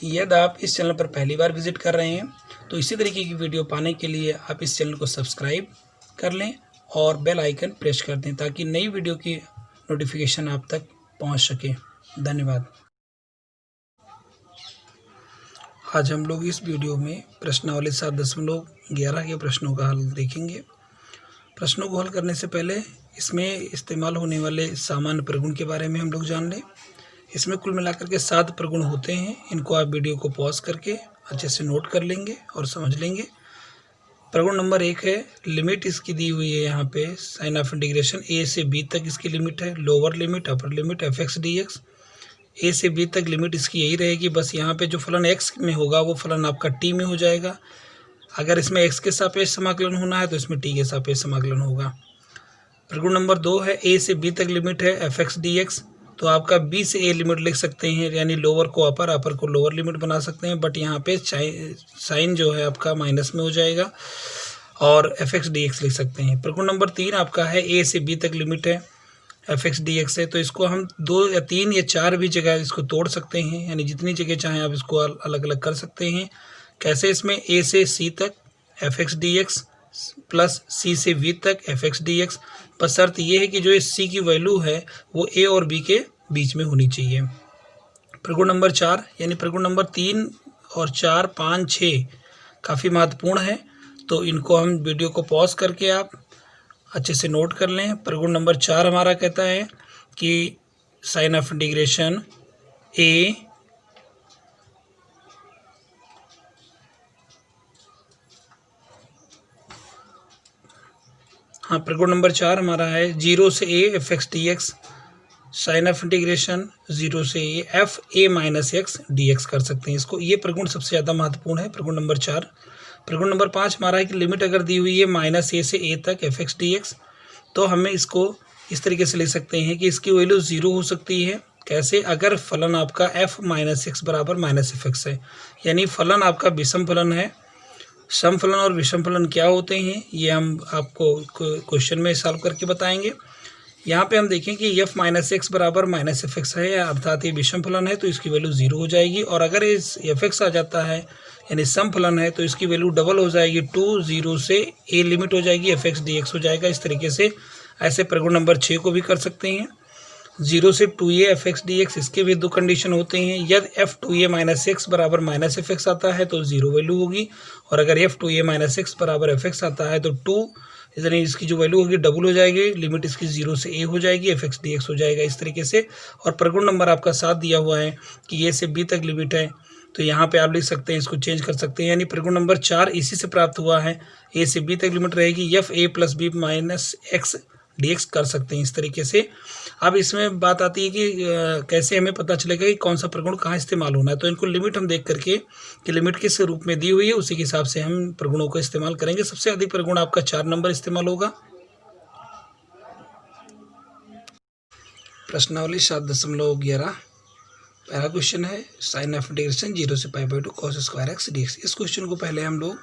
यदि आप इस चैनल पर पहली बार विजिट कर रहे हैं तो इसी तरीके की वीडियो पाने के लिए आप इस चैनल को सब्सक्राइब कर लें और बेल आइकन प्रेस कर दें ताकि नई वीडियो की नोटिफिकेशन आप तक पहुंच सके। धन्यवाद। आज हम लोग इस वीडियो में प्रश्नावली 7.11 के प्रश्नों का हल देखेंगे। प्रश्नों को हल करने से पहले इसमें इस्तेमाल होने वाले सामान्य प्रगुण के बारे में हम लोग जान लें। इसमें कुल मिलाकर के 7 प्रगुण होते हैं। इनको आप वीडियो को पॉज करके अच्छे से नोट कर लेंगे और समझ लेंगे। प्रगुण नंबर 1 है, लिमिट इसकी दी हुई है यहाँ पे साइन ऑफ इंटीग्रेशन ए से बी तक इसकी लिमिट है, lower limit upper limit f x d x. A से बी तक लिमिट इसकी यही रहेगी, बस यहाँ पे जो फलन एक्स में होगा वो फलन आपका टी में हो जाएगा। अगर इसमें एक्स के सापेक्ष समाकलन होना है तो इसमें टी के सापेक्ष समाकलन होगा। प्रगुण नंबर 2 है, ए से बी तक लिमिट है एफ एक्स डी एक्स, तो आपका बी से ए लिमिट लिख सकते हैं, यानी लोअर को अपर अपर को लोअर लिमिट बना सकते हैं, बट यहाँ पे साइन जो है आपका माइनस में हो जाएगा और एफ एक्स डी एक्स लिख सकते हैं। प्रगुण नंबर 3 आपका है, ए से बी तक लिमिट है एफ एक्स डी एक्स है, तो इसको हम 2 या 3 या 4 भी जगह इसको तोड़ सकते हैं, यानी जितनी जगह चाहें आप इसको अलग अलग कर सकते हैं। कैसे? इसमें ए से सी तक f x d x plus c से वी तक एफ एक्स डी एक्स, पर शर्त यह है कि जो इस सी की वैल्यू है वो ए और बी के बीच में होनी चाहिए। प्रगुण नंबर 4 यानी प्रगुण नंबर 3 और 4, 5, 6 काफ़ी महत्वपूर्ण है, तो इनको हम वीडियो को पॉज करके आप अच्छे से नोट कर लें। प्रगुण नंबर 4 हमारा कहता है कि साइन ऑफ इंटीग्रेशन ए प्रगुण नंबर 4 हमारा है 0 से a f x d x, sign of integration 0 से a f a minus x d x कर सकते हैं इसको। ये प्रगुण सबसे ज़्यादा महत्वपूर्ण है, प्रगुण नंबर 4। प्रगुण नंबर 5 हमारा है कि लिमिट अगर दी हुई है माइनस ए से ए तक एफ एक्स डी एक्स, तो हमें इसको इस तरीके से ले सकते हैं कि इसकी वैल्यू 0 हो सकती है। कैसे? अगर फलन आपका एफ माइनस एक्स बराबर माइनस एफ एक्स है, यानी फलन आपका विषम फलन है। सम फलन और विषम फलन क्या होते हैं ये हम आपको क्वेश्चन में सॉल्व करके बताएंगे। यहाँ पे हम देखें कि एफ माइनस एक्स बराबर माइनस एफ एक्स है, अर्थात ये विषम फलन है, तो इसकी वैल्यू 0 हो जाएगी। और अगर इस एफ एक्स आ जाता है यानी सम फलन है, तो इसकी वैल्यू डबल हो जाएगी, 2 0 से ए लिमिट हो जाएगी, एफ एक्स डी एक्स हो जाएगा। इस तरीके से ऐसे प्रगुण नंबर 6 को भी कर सकते हैं। 0 से 2a F x d x, इसके भी 2 कंडीशन होते हैं। यदि एफ 2a माइनस एक्स बराबर माइनस एफ एक्स आता है तो 0 वैल्यू होगी, और अगर एफ 2a माइनस एक्स बराबर एफ एक्स आता है तो 2 यानी इसकी जो वैल्यू होगी डबल हो जाएगी, लिमिट इसकी 0 से a हो जाएगी, एफ एक्स डी एक्स हो जाएगा इस तरीके से। और प्रगुण नंबर आपका 7 दिया हुआ है कि a से b तक लिमिट है, तो यहाँ पे आप लिख सकते हैं, इसको चेंज कर सकते हैं, यानी प्रगुण नंबर 4 इसी से प्राप्त हुआ है। a से b तक लिमिट रहेगी, f a plus b minus x d x कर सकते हैं इस तरीके से। अब इसमें बात आती है कि कैसे हमें पता चलेगा कि कौन सा प्रगुण कहाँ इस्तेमाल होना है, तो इनको लिमिट हम देख करके कि लिमिट किस रूप में दी हुई है उसी के हिसाब से हम प्रगुणों का इस्तेमाल करेंगे। सबसे अधिक प्रगुण आपका 4 नंबर इस्तेमाल होगा। प्रश्नावली 7.11 पहला क्वेश्चन है, साइन ऑफ इंटीग्रेशन 0 से π/2 cos square x d x. इस क्वेश्चन को पहले हम लोग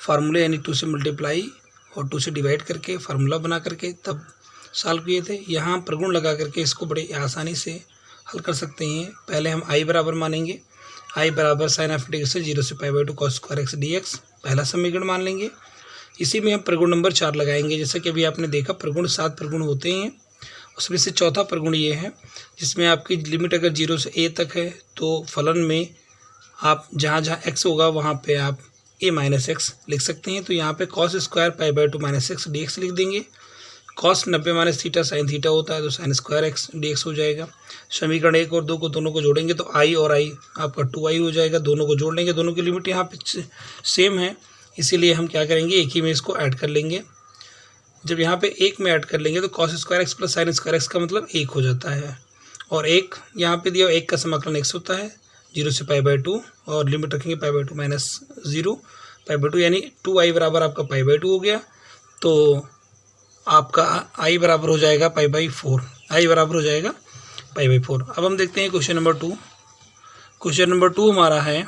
फार्मूले यानी 2 से मल्टीप्लाई और 2 से डिवाइड करके फार्मूला बना करके तब सॉल्व किए थे। यहाँ प्रगुण लगा करके इसको बड़े आसानी से हल कर सकते हैं। पहले हम आई बराबर मानेंगे, आई बराबर साइन ऑफ इंटीग्रेशन 0 से π/2 cos square x d x, पहला समीकरण मान लेंगे। इसी में हम प्रगुण नंबर 4 लगाएंगे। जैसा कि अभी आपने देखा प्रगुण 7 प्रगुण होते हैं, उसमें से चौथा प्रगुण ये है जिसमें आपकी लिमिट अगर 0 से a तक है तो फलन में आप जहाँ जहाँ x होगा वहाँ पे आप a माइनस एक्स लिख सकते हैं। तो यहाँ पे cos square π/2 minus x d x लिख देंगे। cos 90 minus theta sine theta होता है, तो sine square x d x हो जाएगा। समीकरण 1 और 2 को दोनों को जोड़ेंगे तो i और i आपका 2i हो जाएगा। दोनों को जोड़ लेंगे, दोनों की लिमिट यहाँ पे सेम है, इसीलिए हम क्या करेंगे, एक ही में इसको ऐड कर लेंगे। जब यहाँ पे एक में ऐड कर लेंगे तो cos square x plus sign square x का मतलब 1 हो जाता है, और एक यहाँ पे दिया 1 का समाकलन x होता है 0 से π/2, और लिमिट रखेंगे π/2 माइनस 0 π/2, यानी 2i बराबर आपका π/2 हो गया। तो आपका i बराबर हो जाएगा π/4, i बराबर हो जाएगा π/4। अब हम देखते हैं क्वेश्चन नंबर 2। क्वेश्चन नंबर 2 हमारा है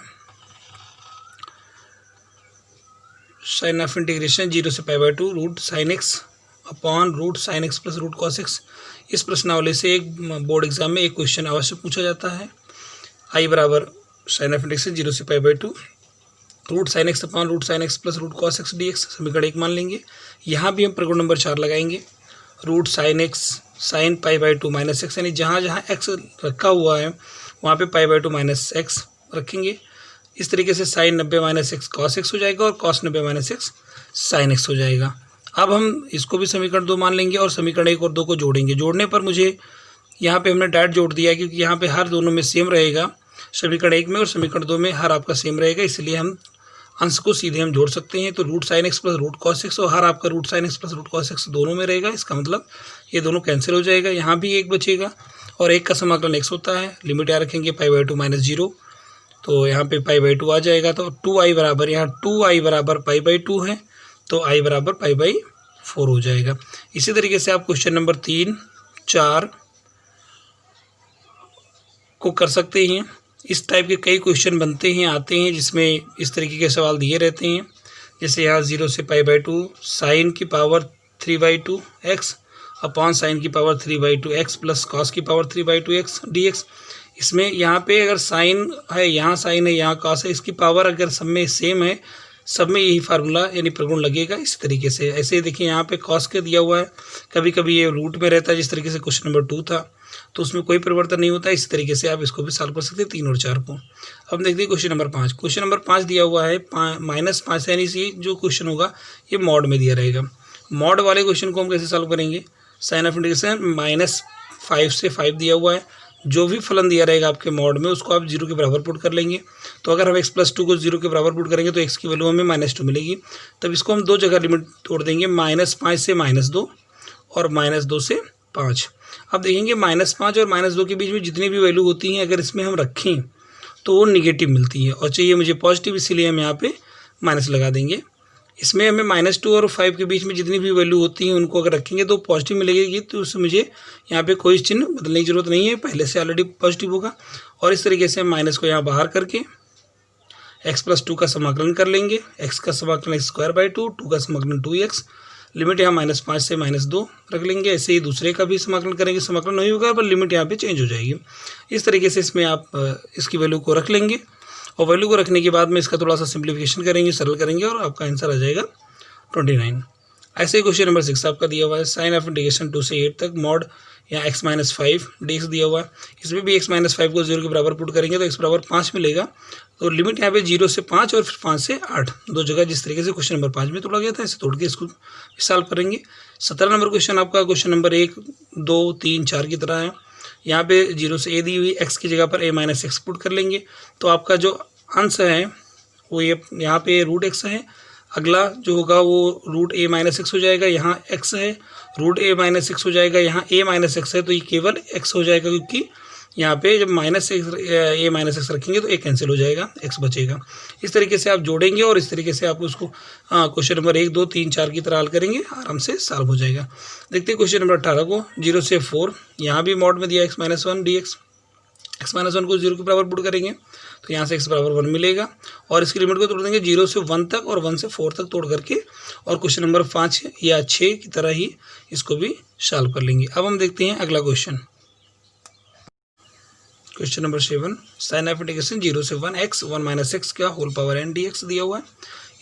साइन ऑफ इंटीग्रेशन 0 से π/2 root sine x upon root sine x plus root cos x. इस प्रश्नावली से एक बोर्ड एग्जाम में एक क्वेश्चन अवश्य पूछा जाता है। आई बराबर साइन ऑफ इंटीग्रेशन 0 से π/2 root sine x upon root sine x plus root cos x dx समीकरण 1 मान लेंगे। यहाँ भी हम प्रगुण नंबर 4 लगाएंगे। Root sine x sine π/2 minus x, यानी जहाँ जहाँ एक्स रखा हुआ है वहाँ पे π/2 माइनस एक्स रखेंगे। इस तरीके से sine 90 minus x cos x हो जाएगा और cos 90 minus x sine x हो जाएगा। अब हम इसको भी समीकरण 2 मान लेंगे और समीकरण 1 और 2 को जोड़ेंगे। जोड़ने पर मुझे यहाँ पे हमने डायरेक्ट जोड़ दिया है, क्योंकि यहाँ पे हर दोनों में सेम रहेगा। समीकरण 1 में और समीकरण 2 में हर आपका सेम रहेगा, इसलिए हम अंश को सीधे हम जोड़ सकते हैं। तो root sine x plus root cos x और हर आपका root sine x plus root cos x दोनों में रहेगा। इसका मतलब ये दोनों कैंसिल हो जाएगा। यहाँ भी एक बचेगा और एक का समाकलन एक्स होता है। लिमिट यहाँ रखेंगे π/2 माइनस 0, तो यहाँ पे π/2 आ जाएगा। तो 2i बराबर, यहाँ 2i बराबर π/2 है, तो i बराबर π/4 हो जाएगा। इसी तरीके से आप क्वेश्चन नंबर 3, 4 को कर सकते हैं। इस टाइप के कई क्वेश्चन बनते हैं, आते हैं, जिसमें इस तरीके के सवाल दिए रहते हैं। जैसे यहाँ 0 से π/2 साइन की पावर 3/2 एक्स अपॉन साइन की पावर 3/2 एक्स प्लस कॉस की पावर 3/2 एक्स dx। इसमें यहाँ पे अगर साइन है, यहाँ साइन है, यहाँ कॉस है, इसकी पावर अगर सब में सेम है, सब में यही फार्मूला यानी प्रगुण लगेगा। इस तरीके से ऐसे ही देखिए, यहाँ पे कॉस के दिया हुआ है, कभी कभी ये रूट में रहता है, जिस तरीके से क्वेश्चन नंबर 2 था, तो उसमें कोई परिवर्तन नहीं होता। इस तरीके से आप इसको भी सॉल्व कर सकते हैं 3 और 4 को। अब देखते हैं क्वेश्चन नंबर 5। क्वेश्चन नंबर 5 दिया हुआ है -5, यानी कि जो क्वेश्चन होगा ये मॉड में दिया रहेगा। मॉड वाले क्वेश्चन को हम कैसे सॉल्व करेंगे? साइन ऑफ इंटीग्रेशन -5 से 5 दिया हुआ है, जो भी फलन दिया रहेगा आपके मॉड में उसको आप 0 के बराबर पुट कर लेंगे। तो अगर हम x+2 को 0 के बराबर पुट करेंगे तो x की वैल्यू हमें -2 मिलेगी। तब इसको हम 2 जगह लिमिट तोड़ देंगे, -5 से -2 और -2 से 5। अब देखेंगे -5 और -2 के बीच में जितनी भी वैल्यू होती हैं, अगर इसमें हम रखें तो वो निगेटिव मिलती है और चाहिए मुझे पॉजिटिव, इसीलिए हम यहाँ पे माइनस लगा देंगे। इसमें हमें -2 और 5 के बीच में जितनी भी वैल्यू होती हैं उनको अगर रखेंगे तो पॉजिटिव मिलेगी। तो उससे मुझे यहाँ पे कोई चिन्ह बदलने की जरूरत नहीं है, पहले से ऑलरेडी पॉजिटिव होगा। और इस तरीके से हम माइनस को यहाँ बाहर करके x+2 का समाकलन कर लेंगे। x का समाकलन x²/2, 2 का समाकलन 2x, लिमिट यहाँ -5 से -2 रख लेंगे। ऐसे ही दूसरे का भी समाकलन करेंगे, समाकलन नहीं होगा पर लिमिट यहाँ पे चेंज हो जाएगी। इस तरीके से इसमें आप इसकी वैल्यू को रख लेंगे और वैल्यू को रखने के बाद में इसका थोड़ा सा सिंप्लीफिकेशन करेंगे, सरल करेंगे और आपका आंसर आ जाएगा 29। ऐसे ही क्वेश्चन नंबर 6 आपका दिया हुआ है साइन ऑफ इंटीग्रेशन 2 से 8 तक मॉड यहाँ x-5 dx दिया हुआ है। इसमें भी x-5 को 0 के बराबर पुट करेंगे तो x बराबर 5 मिलेगा। तो लिमिट यहाँ पे 0 से 5 और फिर 5 से 8, 2 जगह जिस तरीके से क्वेश्चन नंबर 5 में तोड़ा गया था, ऐसे तोड़ के इसको सॉल्व करेंगे। 17 नंबर क्वेश्चन आपका क्वेश्चन नंबर 1, 2, 3, 4 की तरह है। यहाँ पे 0 से a दी हुई, x की जगह पर a-x पुट कर लेंगे तो आपका जो अंश है वो ये यहाँ पे √x है। अगला जो होगा वो √a-x हो जाएगा, यहाँ x है, √a-x हो जाएगा, यहाँ a-x है, तो ये केवल x हो जाएगा, क्योंकि यहाँ पे जब -a-x रखेंगे तो a कैंसिल हो जाएगा, x बचेगा। इस तरीके से आप जोड़ेंगे और इस तरीके से आप उसको क्वेश्चन नंबर 1, 2, 3, 4 की तरह हल करेंगे, आराम से सॉल्व हो जाएगा। देखते हैं क्वेश्चन नंबर 18 को। 0 से 4, यहाँ भी मॉड में दिया x-1 dx। x-1 को 0 के बराबर पुट करेंगे तो यहाँ से x बराबर 1 मिलेगा और इसकी लिमिट को तोड़ देंगे 0 से 1 तक और 1 से 4 तक तोड़ करके, और क्वेश्चन नंबर 5 या 6 की तरह ही इसको भी सॉल्व कर लेंगे। अब हम देखते हैं अगला question. Question number 7 sign of integration 0 से 1 x 1 - x का होल पावर n dx दिया हुआ है।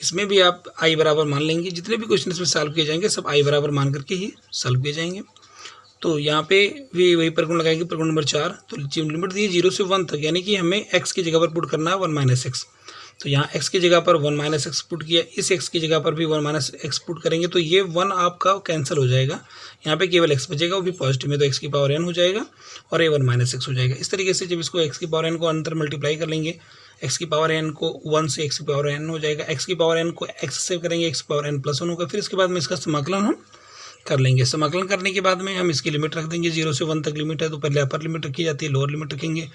इसमें भी आप i बराबर मान लेंगे। जितने भी क्वेश्चन इसमें सॉल्व किए जाएंगे सब i बराबर मान करके ही सॉल्व किए जाएंगे। तो यहाँ पे भी वही प्रगुण लगाएंगे, प्रगुण नंबर 4। तो लिमिट दी 0 से 1 तक, यानी कि हमें x की जगह पर पुट करना है 1 - x। तो यहाँ x की जगह पर 1 - x पुट किया, इस x की जगह पर भी 1 - x पुट करेंगे तो ये 1 आपका कैंसिल हो जाएगा, यहाँ पे केवल x बचेगा, वो भी पॉजिटिव में, तो x की पावर n हो जाएगा और ये 1 - x हो जाएगा। इस तरीके से जब इसको x की पावर n को अंतर मल्टीप्लाई कर लेंगे, x की पावर n को 1 से x की पावर n हो जाएगा, x की पावर n को x से करेंगे, x की पावर n + 1 होगा। फिर इसके बाद में इसका समाकलन हम कर लेंगे। समाकलन करने के बाद में हम इसकी लिमिट रख देंगे। 0 से 1 तक लिमिट है तो पहले अपर लिमिट रखी जाती है, लोअर लिमिट रखेंगे।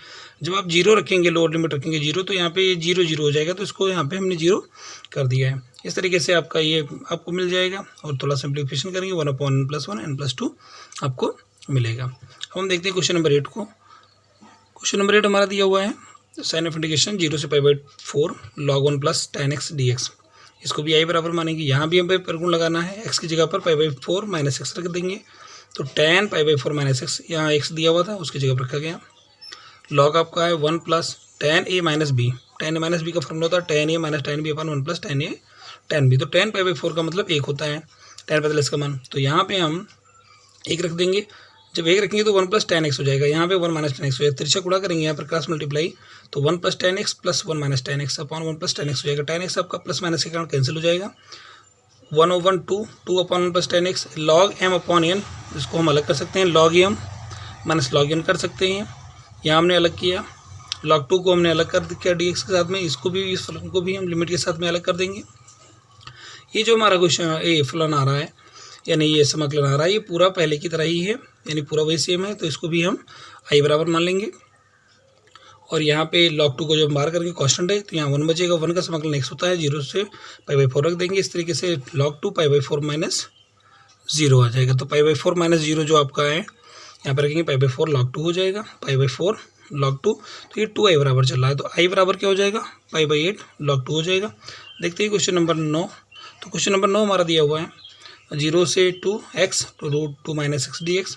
जब आप 0 रखेंगे, लोअर लिमिट रखेंगे 0, तो यहाँ पे ये 0 0 हो जाएगा, तो इसको यहाँ पे हमने 0 कर दिया है। इस तरीके से आपका ये आपको मिल जाएगा और थोड़ा सिंप्लीफिकेशन करेंगे, 1/n + 1 n + 2 आपको मिलेगा। अब हम देखते हैं क्वेश्चन नंबर 8 को। क्वेश्चन नंबर 8 हमारा दिया हुआ है साइन ऑफ इंटीग्रेशन 0 से π/4 log 1 + tan x dx। इसको भी i बराबर मानेंगे। यहाँ भी हमें प्रगुण लगाना है, x की जगह पर π/4 - x रख देंगे तो tan π/4 - x, यहाँ x दिया हुआ था उसकी जगह पर रखा गया। log आपका है 1 + tan a minus b, tan a minus b का फॉर्मूला होता है tan a minus tan b upon 1 plus tan a tan b। तो tan पाई बाई 4 का मतलब 1 होता है, tan बदल इसका मान। तो यहाँ पे हम 1 रख देंगे, जब 1 रखेंगे तो 1 प्लस tan x हो जाएगा, यहाँ पे 1 माइनस tan x हो जाएगा। तिरछा गुणा करेंगे यहाँ पर क्रॉस मल्टीप्लाई, तो 1 plus tan x plus 1 minus tan x upon 1 plus tan x हो जाएगा। tan x आपका प्लस माइनस के कारण कैंसिल हो जाएगा, 1/2 2 upon 1 plus tan x log m upon n, इसको हम अलग कर सकते हैं, log m minus log n कर सकते हैं। यहाँ हमने अलग किया, log 2 को हमने अलग कर दिया dx के साथ में, इसको भी, इस फलन को भी हम लिमिट के साथ में अलग कर देंगे। ये जो हमारा क्वेश्चन ये फलन आ रहा है, यानी ये समाकलन आ रहा है, ये पूरा पहले की तरह ही है, यानी पूरा वही सेम है। तो इसको भी हम i बराबर मान लेंगे। और यहाँ पे log 2 को जो बाहर करके कांस्टेंट है, तो यहाँ 1 बचेगा, 1 का समाकलन x होता है, 0 से पाई बाई 4 रख देंगे। इस तरीके से log 2 पाई बाई 4 माइनस 0 आ जाएगा। तो पाई बाई 4 माइनस 0 जो आपका है, यहाँ पर रखेंगे पाई बाई 4 log 2 हो जाएगा, पाई बाई 4 log 2। तो ये 2i बराबर चल रहा है, तो i बराबर क्या हो जाएगा, पाई बाई 8 log 2 हो जाएगा। देखते हैं क्वेश्चन नंबर 9। तो क्वेश्चन नंबर 9 हमारा दिया हुआ है 0 से 2x तो √2 माइनस x dx।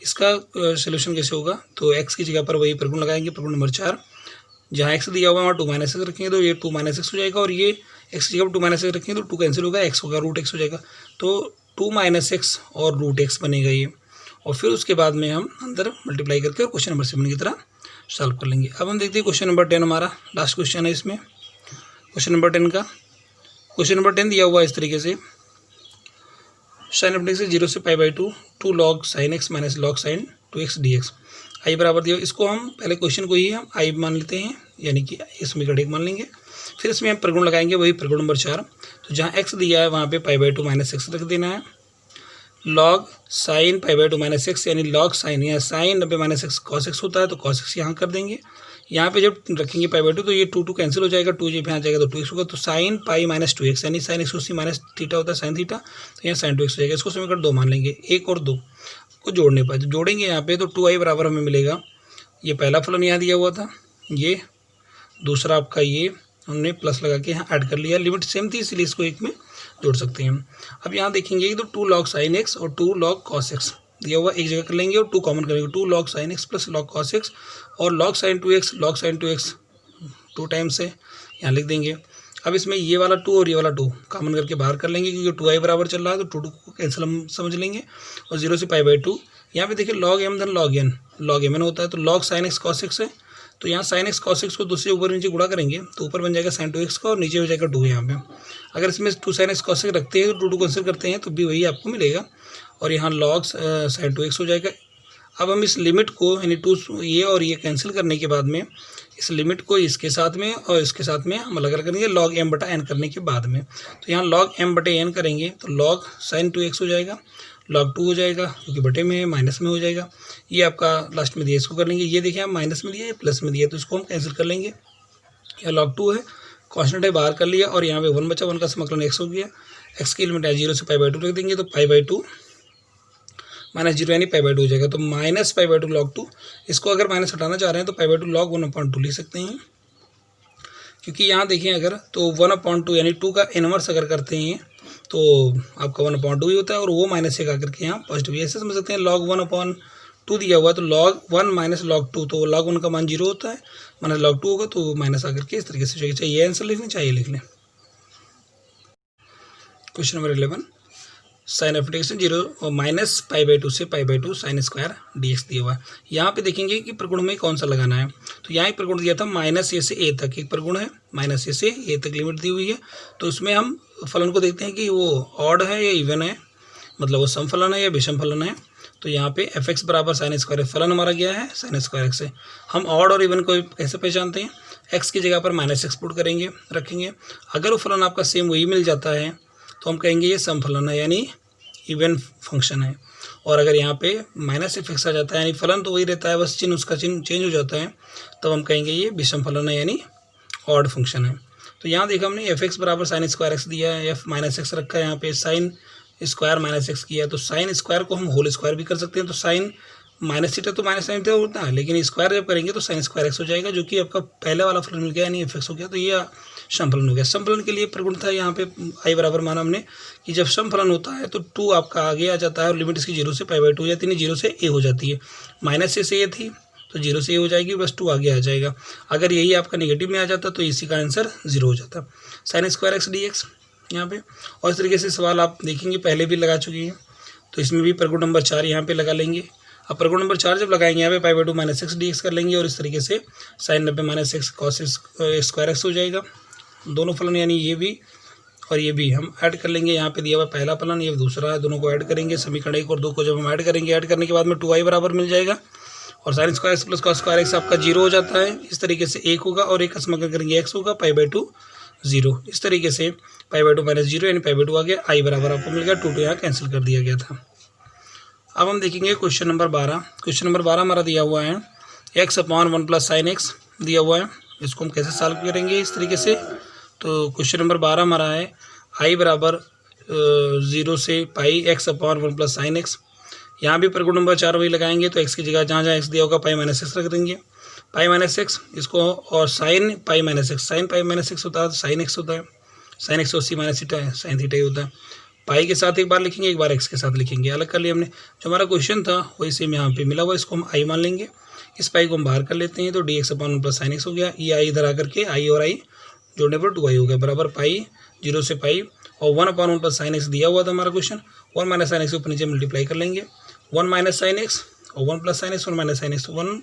इसका सोल्यूशन कैसे होगा, तो x की जगह पर वही प्रगुण लगाएंगे, प्रगुण नंबर 4। जहाँ x दिया हुआ है वहाँ 2 माइनस x रखेंगे, तो ये 2 माइनस x हो जाएगा, और ये x की जगह पर 2 माइनस x रखेंगे तो 2 कैंसिल होगा, x होगा √x हो जाएगा। तो 2 माइनस x और √x बनेगा ये, और फिर उसके बाद में हम अंदर मल्टीप्लाई करके और क्वेश्चन नंबर 7 की तरह सॉल्व कर लेंगे। अब हम देखते हैं क्वेश्चन नंबर 10, हमारा लास्ट क्वेश्चन है इसमें। क्वेश्चन नंबर 10 का क्वेश्चन नंबर 10 दिया हुआ है इस तरीके से, साइन ऑफ x 0 से pi by 2 2 log sin x minus log sin 2x dx। आई बराबर दिया, इसको हम पहले क्वेश्चन को ही हम आई मान लेते हैं, यानी कि समीकरण 1 मान लेंगे। फिर इसमें हम प्रगुण लगाएंगे, वही प्रगुण नंबर 4। तो जहाँ x दिया है वहाँ पे पाई बाई 2 माइनस x रख देना है, log sin pi by 2 minus x, यानी log sin, या sin 90 minus x cos x होता है, तो cos x यहाँ कर देंगे। यहाँ पे जब रखेंगे पाई बाई 2 तो ये 2 कैंसिल हो जाएगा, 2 जब यहाँ जाएगा तो 2x होगा। तो sin पाई माइनस 2x, यानी sin x उसी माइनस थीटा होता है sin थीटा, तो यहाँ sin 2x हो जाएगा। इसको समीकरण 2 मान लेंगे। 1 और 2 को जोड़ने पर जब जोड़ेंगे यहाँ पे तो 2i बराबर हमें मिलेगा, ये पहला फलन यहाँ दिया हुआ था, ये दूसरा आपका ये हमने प्लस लगा के यहाँ ऐड कर लिया, लिमिट सेम थी इसलिए इसको 1 में जोड़ सकते हैं हम। अब यहाँ देखेंगे तो 2 log sin x और 2 log cos x दिया हुआ, एक जगह कर लेंगे और 2 कॉमन करेंगे, 2 log sin x plus log cos x, और log sin 2x 2 टाइम्स है, यहाँ लिख देंगे। अब इसमें ये वाला 2 और ये वाला 2 कॉमन करके बाहर कर लेंगे, क्योंकि 2i बराबर चल रहा है तो 2 को कैंसिल हम समझ लेंगे। और 0 से पाई बाई 2, यहाँ पे देखिए log m धन log n होता है, तो log sin x cos x है, तो यहाँ sin x cos x को दूसरे ऊपर नीचे गुणा करेंगे तो ऊपर बन जाएगा sin 2x का, और नीचे हो जाएगा 2 यहाँ पे। अगर इसमें 2 sin x cos x रखते हैं तो 2 कैंसिल करते हैं तो भी वही आपको मिलेगा, और यहाँ log sin 2x हो जाएगा। अब हम इस लिमिट को, यानी 2 ये और ये कैंसिल करने के बाद में इस लिमिट को इसके साथ में और इसके साथ में हम अलग करेंगे log m बटा n करने के बाद में। तो यहाँ log m बटे n करेंगे तो log sin 2x हो जाएगा, log 2 हो जाएगा क्योंकि बटे में है, माइनस में हो जाएगा। ये आपका लास्ट में दिया, इसको कर लेंगे। ये देखिए आप माइनस में दिया है, प्लस में दिया, तो इसको हम कैंसिल कर लेंगे। यह log 2 है, कॉन्स्टेंट है, बाहर कर लिया, और यहाँ पे 1 बचा, 1 का समाकलन x हो गया। x की लिमिट है 0 से पाई बाई 2 रख देंगे, तो पाई बाई 2 माइनस 0 यानी पाई बाई 2 हो जाएगा। तो माइनस पाई बाई 2 log 2, इसको अगर माइनस हटाना चाह रहे हैं तो पाई बाई 2 log 1/2 लिख सकते हैं, क्योंकि यहाँ देखें अगर तो 1/2 यानी 2 का इनवर्स अगर करते हैं तो आपका 1/2 ही होता है, और वो माइनस 1 आकर के यहाँ पॉजिटिव, ऐसे समझ सकते हैं। log 1/2 दिया हुआ है तो log 1 माइनस log 2, तो log 1 का मान 0 होता है, माइनस log 2 होगा तो माइनस आकर के इस तरीके से चाहिए। चाहे ये आंसर लिख लें, चाहे ये लिख लें। Question number 11, sign of integration 0 minus pi by 2 से pi by 2 sine square dx दिया हुआ है। यहाँ पे देखेंगे कि प्रगुण में कौन सा लगाना है, तो यहाँ एक प्रगुण दिया था माइनस ए से ए तक, एक प्रगुण है माइनस ए से ए तक लिमिट दी हुई है। तो उसमें हम फलन को देखते हैं कि वो ऑड है या इवन है, मतलब वो सम फलन है या विषम फलन है। तो यहाँ पे एफ एक्स बराबर साइन स्क्वायर, फलन हमारा गया है साइन स्क्वायर एक्स से। हम ऑड और इवन को कैसे पहचानते हैं, एक्स की जगह पर माइनस एक्स पुट करेंगे, रखेंगे। अगर वो फलन आपका सेम वही मिल जाता है तो हम कहेंगे ये सम फलन है, यानी इवन फंक्शन है। और अगर यहाँ पे माइनस एफ एक्स आ जाता है, यानी फलन तो वही रहता है, बस चिन्ह उसका चिन्ह चेंज हो जाता है, तब हम कहेंगे ये विषम फलन है, यानी ऑड फंक्शन है। तो यहाँ देखा हमने एफ एक्स बराबर साइन स्क्वायर एक्स दिया है, एफ माइनस एक्स रखा है, यहाँ पे साइन स्क्वायर माइनस एक्स किया है। तो साइन स्क्वायर को हम होल स्क्वायर भी कर सकते हैं, तो साइन माइनस थीटा तो माइनस साइन थीटा होता है, लेकिन स्क्वायर जब करेंगे तो साइन स्क्वायर एक्स हो जाएगा, जो कि आपका पहले वाला फलन मिल गया, यानी एफ एक्स हो गया। तो ये समफलन हो गया। समफलन के लिए प्रगुण था यहाँ पे आई बराबर माना हमने कि जब समफलन होता है तो 2 आपका आगे आ जाता है और लिमिट इसकी 0 से पाई बाई 2 हो जाती है, 0 से ए हो जाती है। माइनस ए से ए थी तो 0 से ये हो जाएगी, बस 2 आगे आ जाएगा। अगर यही आपका नेगेटिव में आ जाता तो इसी का आंसर 0 हो जाता। Sign square x d x यहाँ पे। और इस तरीके से सवाल आप देखेंगे पहले भी लगा चुके हैं, तो इसमें भी प्रगुण नंबर 4 यहाँ पे लगा लेंगे। अब प्रगुण नंबर 4 जब लगाएंगे यहाँ पे pi by 2 minus x d x कर लेंगे और इस तरीके से sine 90 minus x cos square x हो जाएगा। दोनों फलन यानी ये भी और ये भी हम ऐड कर लेंगे। यहाँ पे दिया हुआ पहला फलन, ये दूसरा है, दोनों को ऐड करेंगे। समीकरण 1 और 2 को जब हम ऐड करेंगे, ऐड करने के बाद में 2i बराबर मिल जाएगा और sign square x plus cos square x आपका 0 हो जाता है। इस तरीके से 1 होगा और 1 का समाकलन करेंगे x होगा पाई बाई 2 0। इस तरीके से पाई बाई 2 माइनस 0 यानी पाई बाई 2 आ गया। i बराबर आपको मिल गया 2 यहाँ कैंसिल कर दिया गया था। अब हम देखेंगे क्वेश्चन नंबर 12। क्वेश्चन नंबर 12 हमारा दिया हुआ है x upon 1 plus sine x दिया हुआ है। इसको हम कैसे सॉल्व करेंगे इस तरीके से। तो क्वेश्चन नंबर 12 हमारा है i बराबर 0 से पाई x upon 1 plus sine x. यहाँ भी प्रगुण नंबर 4 वही लगाएंगे, तो x की जगह जहाँ जहाँ x दिया होगा पाई माइनस एक्स रख देंगे। पाई माइनस एक्स इसको और sine pi minus x, sine pi minus x होता है तो साइन एक्स होता है। साइन 180 माइनस थीटा है, साइन थीटा ही होता है। पाई के साथ एक बार लिखेंगे, एक बार एक्स के साथ लिखेंगे, अलग कर लिया हमने। जो हमारा क्वेश्चन था वही सेम यहाँ पे मिला हुआ, इसको हम आई मान लेंगे। इस पाई को हम बाहर कर लेते हैं तो D x upon 1 plus sign x हो गया। ये आई इधर आकर के आई और आई जोड़ने पर 2i हो गया बराबर पाई 0 से पाई और 1 अपॉन 1 प्लस साइन एक्स दिया हुआ था हमारा क्वेश्चन। 1 माइनस साइन एक्स ऊपर नीचे मल्टीप्लाई कर लेंगे। 1 माइनस साइन एक्स और 1 plus sine x, 1 minus sine x, 1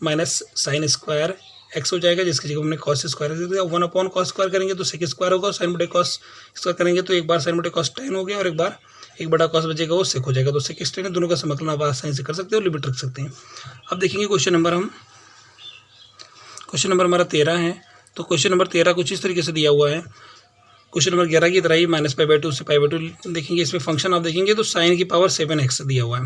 minus sign square x हो जाएगा, जिसकी जगह हमने कॉस स्क्वायर दे दिया। 1 अपॉन कॉस स्क्वायर करेंगे तो सेक स्क्वायर होगा, साइन बटे कॉस स्क्वायर करेंगे तो एक बार साइन बटे कॉस टेन हो गया और एक बार एक बटा कॉस बचेगा वो सेक हो जाएगा। तो सेक स्टेन दोनों का समाकलन आप आसानी से कर सकते हो, लिमिट रख सकते हैं। अब देखेंगे क्वेश्चन नंबर हमारा 13 है। तो क्वेश्चन नंबर 13 कुछ इस तरीके से दिया हुआ है। क्वेश्चन नंबर 11 की तरह ही माइनस पाई बाई 2 से पाई बाई 2 देखेंगे। इसमें फंक्शन आप देखेंगे तो साइन की पावर 7x दिया हुआ है।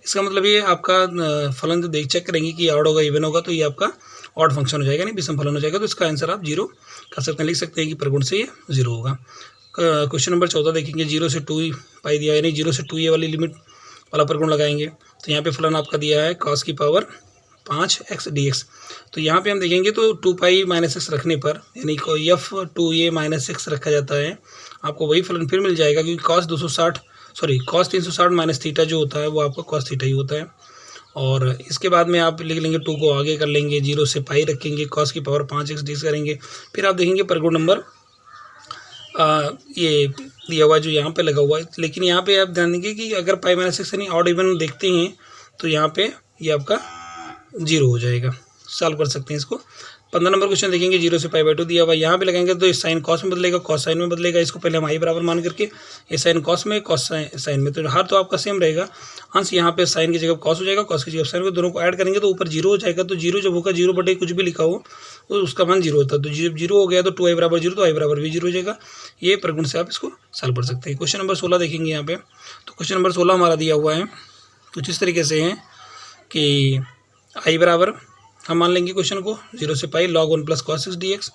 इसका मतलब ये आपका फलन जो चेक करेंगे कि ऑड होगा इवन होगा तो ये आपका ऑड फंक्शन हो जाएगा, नहीं विषम फलन हो जाएगा। तो इसका आंसर आप 0 कर सकते हैं, लिख सकते हैं कि प्रगुण से ये 0 होगा। क्वेश्चन नंबर 14 देखेंगे, 0 से 2 पाई दिया यानी 0 से 2a वाली लिमिट वाला प्रगुण लगाएंगे। तो यहाँ पे फलन आपका दिया है cos की पावर 5x dx। तो यहाँ पे हम देखेंगे तो 2 पाई माइनस एक्स रखने पर यानी f 2a माइनस एक्स रखा जाता है, आपको वही फलन फिर मिल जाएगा क्योंकि cos 360 माइनस थीटा जो होता है वो आपका cos थीटा ही होता है। और इसके बाद में आप लिख लेंगे 2 को आगे कर लेंगे, 0 से पाई रखेंगे, cos की पावर 5x dx करेंगे। फिर आप देखेंगे प्रगुण नंबर ये दिया हुआ जो यहाँ पे लगा हुआ है, लेकिन यहाँ पे आप ध्यान देंगे कि अगर पाई माइनस एक्स यानी ऑड इवन देखते हैं तो यहाँ पे ये आपका 0 हो जाएगा। सॉल्व कर सकते हैं इसको। 15 नंबर क्वेश्चन देखेंगे, 0 से पाई बाई 2 दिया हुआ, यहाँ पे लगाएंगे तो साइन कॉस में बदलेगा, कॉस साइन में बदलेगा। इसको पहले हम आई बराबर मान करके ये साइन कॉस में, कॉस साइन में, तो हर तो आपका सेम रहेगा। अंश यहाँ पे साइन की जगह कॉस हो जाएगा, कॉस की जगह साइन, को दोनों को ऐड करेंगे तो ऊपर 0 हो जाएगा। तो 0 जब होगा 0 बटे कुछ भी लिखा हो तो उसका मान 0 होता है। तो जब 0 हो गया तो 2i बराबर 0, तो i बराबर भी 0 हो जाएगा। ये प्रगुण से आप इसको सॉल्व कर सकते हैं। क्वेश्चन नंबर 16 देखेंगे यहाँ पे। तो क्वेश्चन नंबर 16 हमारा दिया हुआ है कुछ इस तरीके से है कि i बराबर हम मान लेंगे क्वेश्चन को 0 से पाई log 1 plus cos x d x.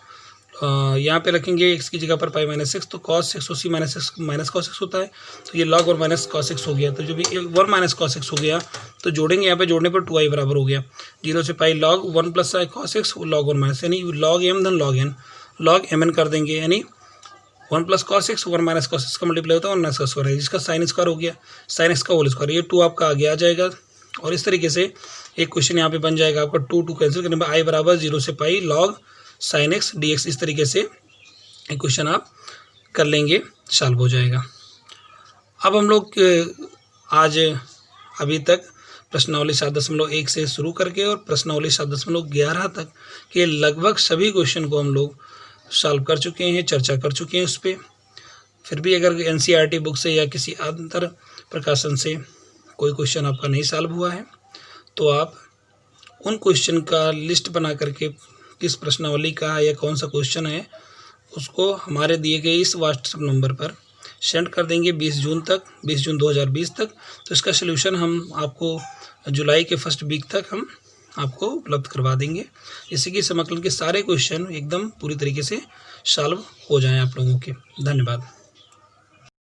यहाँ पे रखेंगे x की जगह पर पाई माइनस एक्स, तो cos 180 minus x minus cos x होता है। तो ये log 1 माइनस कॉस एक्स हो गया। तो जो भी 1 माइनस कॉस एक्स हो गया तो जोड़ेंगे, यहाँ पे जोड़ने पर 2i बराबर हो गया। 0 से पाई log 1 plus cos x log 1 minus यानी log m धन log n, log mn कर देंगे यानी 1 plus cos x 1 minus cos x का मल्टीप्लाई होता है 1 माइनस का स्क्वायर है, जिसका साइन स्क्वायर हो गया, साइन एक्स का होल स्क्वायर, ये 2 आपका आगे आ जाएगा। और इस तरीके से एक क्वेश्चन यहाँ पे बन जाएगा आपका 2 कैंसिल करने पर i बराबर 0 से पाई log sine x d x. इस तरीके से एक क्वेश्चन आप कर लेंगे, सॉल्व हो जाएगा। अब हम लोग आज अभी तक प्रश्नावली 7.1 से शुरू करके और प्रश्नावली 7.11 तक के लगभग सभी क्वेश्चन को हम लोग सॉल्व कर चुके हैं, चर्चा कर चुके हैं उस पर। फिर भी अगर NCERT बुक से या किसी अंतर प्रकाशन से कोई क्वेश्चन आपका नहीं सॉल्व हुआ है तो आप उन क्वेश्चन का लिस्ट बना करके किस प्रश्नावली का है या कौन सा क्वेश्चन है उसको हमारे दिए गए इस व्हाट्सएप नंबर पर सेंड कर देंगे 20 जून 2020 तक। तो इसका सलूशन हम आपको जुलाई के फर्स्ट वीक तक हम आपको उपलब्ध करवा देंगे, जिससे कि समाकलन के सारे क्वेश्चन एकदम पूरी तरीके से सॉल्व हो जाएं आप लोगों के। धन्यवाद।